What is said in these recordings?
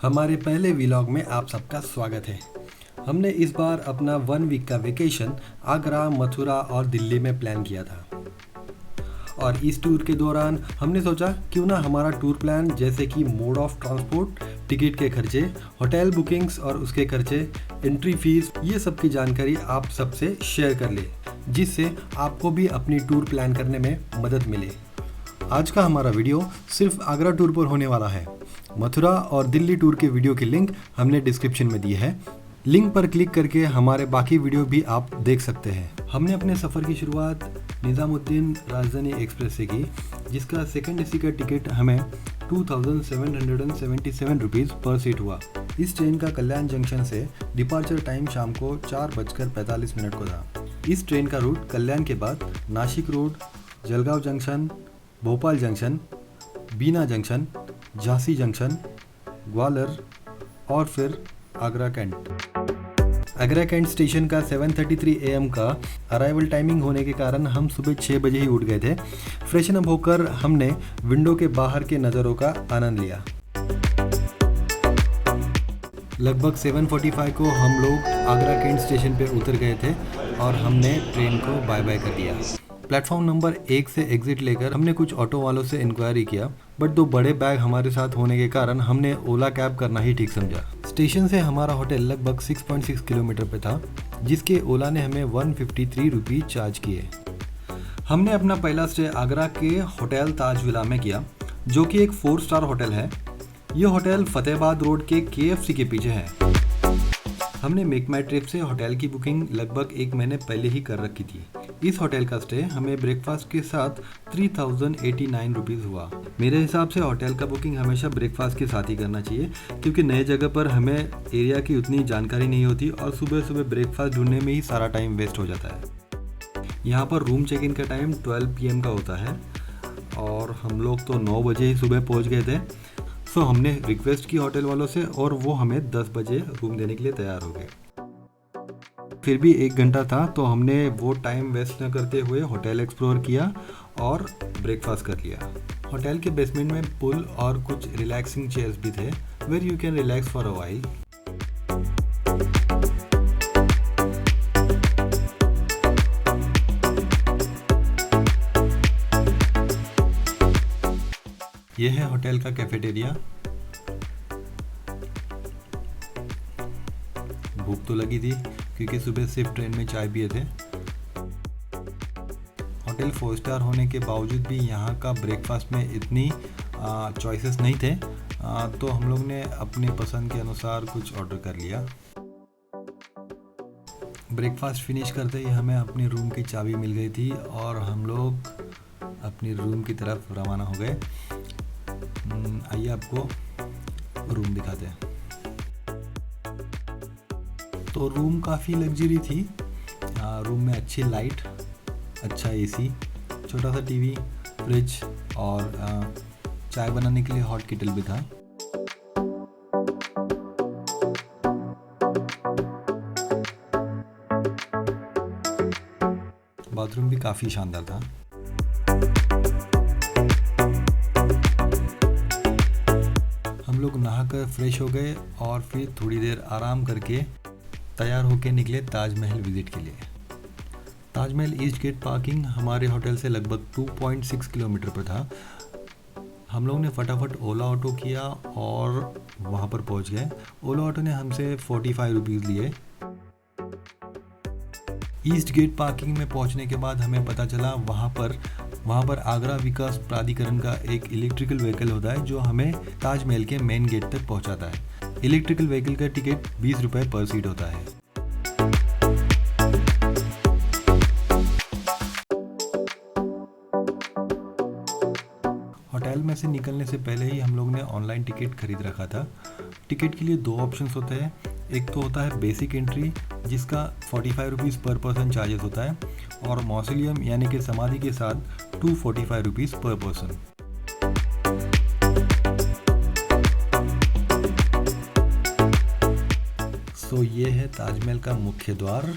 हमारे पहले व्लॉग में आप सबका स्वागत है। हमने इस बार अपना 1 वीक का वेकेशन आगरा, मथुरा और दिल्ली में प्लान किया था। और इस टूर के दौरान हमने सोचा क्यों ना हमारा टूर प्लान जैसे कि मोड ऑफ ट्रांसपोर्ट, टिकट के खर्चे, होटल बुकिंग्स और उसके खर्चे, एंट्री फीस, ये सब की जानकारी आप सबसे शेयर कर ले, जिससे आपको भी अपनी टूर प्लान करने में मदद मिले। आज का हमारा वीडियो सिर्फ आगरा टूर पर होने वाला है। मथुरा और दिल्ली टूर के वीडियो की लिंक हमने डिस्क्रिप्शन में दी है। लिंक पर क्लिक करके हमारे बाकी वीडियो भी आप देख सकते हैं। हमने अपने सफ़र की शुरुआत निज़ामुद्दीन राजधानी एक्सप्रेस से की, जिसका सेकंड एसी का टिकट हमें 2777 रुपीज़ पर सीट हुआ। इस ट्रेन का कल्याण जंक्शन से डिपार्चर टाइम शाम को 4:45 को था। इस ट्रेन का रूट कल्याण के बाद Nashik road, Jalgaon junction, Bhopal junction, Bina junction, Jhansi junction, Gwalior और फिर Agra cantt. Agra cantt station का 7:33 AM का अराइवल टाइमिंग होने के कारण हम सुबह 6 बजे ही उठ गए थे। फ्रेशन अप होकर हमने विंडो के बाहर के नज़ारों का आनंद लिया। लगभग 7:45 को हम लोग आगरा कैंट स्टेशन पे उतर गए थे और हमने ट्रेन को बाय बाय कर दिया। प्लेटफॉर्म नंबर 1 से एग्जिट लेकर हमने कुछ ऑटो वालों से इंक्वायरी किया, बट 2 बड़े बैग हमारे साथ होने के कारण हमने ओला कैब करना ही ठीक समझा। स्टेशन से हमारा होटल लगभग 6.6 किलोमीटर पे था, जिसके ओला ने हमें 153 रुपीज़ चार्ज किए। हमने अपना पहला स्टे आगरा के होटल ताज विला में किया, जो कि एक 4 स्टार होटल है। यह होटल फतेहाबाद रोड के KFC के पीछे है। हमने मेक माई ट्रिप से होटल की बुकिंग लगभग 1 महीने पहले ही कर रखी थी। इस होटल का स्टे हमें ब्रेकफास्ट के साथ 3089 रुपीज़ हुआ। मेरे हिसाब से होटल का बुकिंग हमेशा ब्रेकफास्ट के साथ ही करना चाहिए, क्योंकि नए जगह पर हमें एरिया की उतनी जानकारी नहीं होती और सुबह सुबह ब्रेकफास्ट ढूंढने में ही सारा टाइम वेस्ट हो जाता है। यहाँ पर रूम चेक इन का टाइम 12 PM का होता है और हम लोग तो 9 बजे ही सुबह पहुँच गए थे। सो हमने रिक्वेस्ट की होटल वालों से और वो हमें 10 बजे रूम देने के लिए तैयार हो गए। फिर भी 1 घंटा था, तो हमने वो टाइम वेस्ट न करते हुए होटल एक्सप्लोर किया और ब्रेकफास्ट कर लिया। होटल के बेसमेंट में पूल और कुछ रिलैक्सिंग चेयर्स भी थे, where you can relax for a while. यह है होटल का कैफेटेरिया। भूख तो लगी थी क्योंकि सुबह सिर्फ ट्रेन में चाय पिए थे। होटल 4 स्टार होने के बावजूद भी यहाँ का ब्रेकफास्ट में इतनी चॉइसेस नहीं थे, तो हम लोग ने अपने पसंद के अनुसार कुछ ऑर्डर कर लिया। ब्रेकफास्ट फिनिश करते ही हमें अपनी रूम की चाबी मिल गई थी और हम लोग अपनी रूम की तरफ रवाना हो गए। आइए आपको रूम दिखाते हैं। तो रूम काफ़ी लग्जरी थी। रूम में अच्छी लाइट, अच्छा AC, छोटा सा TV, फ्रिज और चाय बनाने के लिए हॉट केटल भी था। बाथरूम भी काफ़ी शानदार था। हम लोग नहाकर फ्रेश हो गए और फिर थोड़ी देर आराम करके तैयार होकर निकले ताजमहल विजिट के लिए। ताजमहल ईस्ट गेट पार्किंग हमारे होटल से लगभग 2.6 किलोमीटर पर था। हम लोग ने फटाफट ओला ऑटो किया और वहाँ पर पहुँच गए। ओला ऑटो ने हमसे 45 रुपीज़ लिए। ईस्ट गेट पार्किंग में पहुँचने के बाद हमें पता चला वहाँ पर आगरा विकास प्राधिकरण का एक इलेक्ट्रिकल व्हीकल होता है, जो हमें ताजमहल के मेन गेट तक पहुँचाता है। इलेक्ट्रिकल व्हीकल का टिकट 20 रुपये पर सीट होता है। होटल में से निकलने से पहले ही हम लोग ने ऑनलाइन टिकट खरीद रखा था। टिकट के लिए 2 ऑप्शंस होते हैं। एक तो होता है बेसिक एंट्री, जिसका 45 रुपीज़ पर पर्सन चार्जेस होता है, और मौसोलियम यानी कि समाधि के साथ 245 रुपीज़ पर पर्सन। तो ये है ताजमहल का मुख्य द्वार।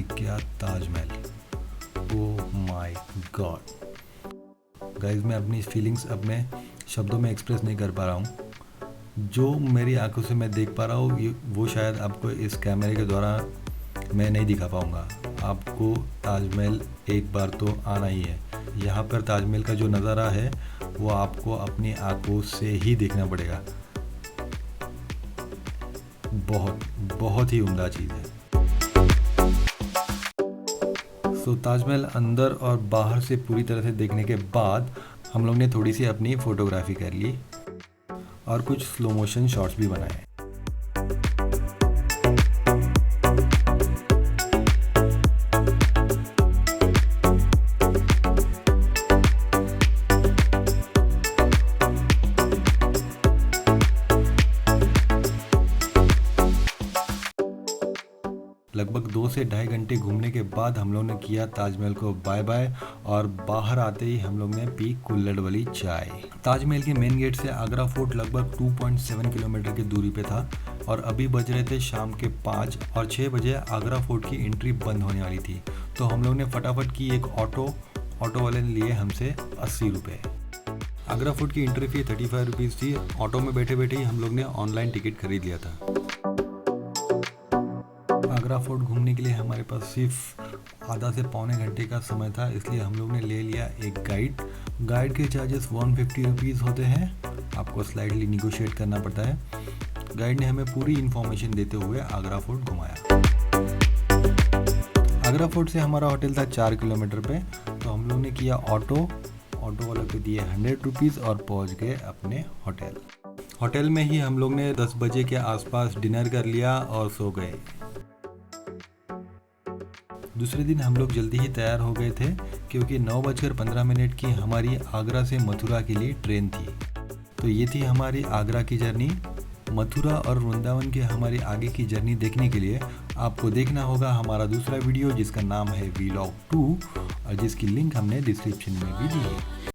दिख गया Taj Mahal. Oh my God guys, मैं अपनी फीलिंग्स अपने शब्दों में एक्सप्रेस नहीं कर पा रहा हूँ। जो मेरी आंखों से मैं देख पा रहा हूँ वो शायद आपको इस कैमरे के द्वारा मैं नहीं दिखा पाऊँगा। आपको ताजमहल एक बार तो आना ही है। यहाँ पर ताजमहल का जो नज़ारा है वो आपको अपनी आंखों से ही देखना पड़ेगा। बहुत ही उम्दा चीज़ है। तो ताजमहल अंदर और बाहर से पूरी तरह से देखने के बाद हम लोग ने थोड़ी सी अपनी फ़ोटोग्राफी कर ली और कुछ स्लो मोशन शॉट्स भी बनाए। लगभग 2 से ढाई घंटे घूमने के बाद हम लोग ने किया ताजमहल को बाय बाय और बाहर आते ही हम लोग ने पी कुल्हड़ वाली चाय। ताजमहल के मेन गेट से आगरा फोर्ट लगभग 2.7 किलोमीटर की दूरी पे था और अभी बज रहे थे शाम के 5 और 6 बजे आगरा फोर्ट की एंट्री बंद होने वाली थी। तो हम लोग ने फटाफट की एक ऑटो वाले ने लिए हमसे 80 रुपये। आगरा फोर्ट की एंट्री फी 35 रुपीज़ थी। ऑटो में बैठे बैठे ही हम लोग ने ऑनलाइन टिकट खरीद लिया था। आगरा फोर्ट घूमने के लिए हमारे पास सिर्फ आधा से पौने घंटे का समय था, इसलिए हम लोग ने ले लिया एक गाइड के चार्जेस 150 रुपीज़ होते हैं। आपको स्लाइडली निगोशिएट करना पड़ता है। गाइड ने हमें पूरी इन्फॉर्मेशन देते हुए आगरा फोर्ट घुमाया। आगरा फोर्ट से हमारा होटल था 4 किलोमीटर पे। तो हम लोग ने किया ऑटो वाले को दिए 100 रुपीज़ और पहुँच गए अपने होटल में ही हम लोग ने 10 बजे के आसपास डिनर कर लिया और सो गए। दूसरे दिन हम लोग जल्दी ही तैयार हो गए थे क्योंकि 9:15 की हमारी आगरा से मथुरा के लिए ट्रेन थी। तो ये थी हमारी आगरा की जर्नी। मथुरा और वृंदावन के हमारी आगे की जर्नी देखने के लिए आपको देखना होगा हमारा दूसरा वीडियो जिसका नाम है Vlog 2 और जिसकी लिंक हमने डिस्क्रिप्शन में भी दी है।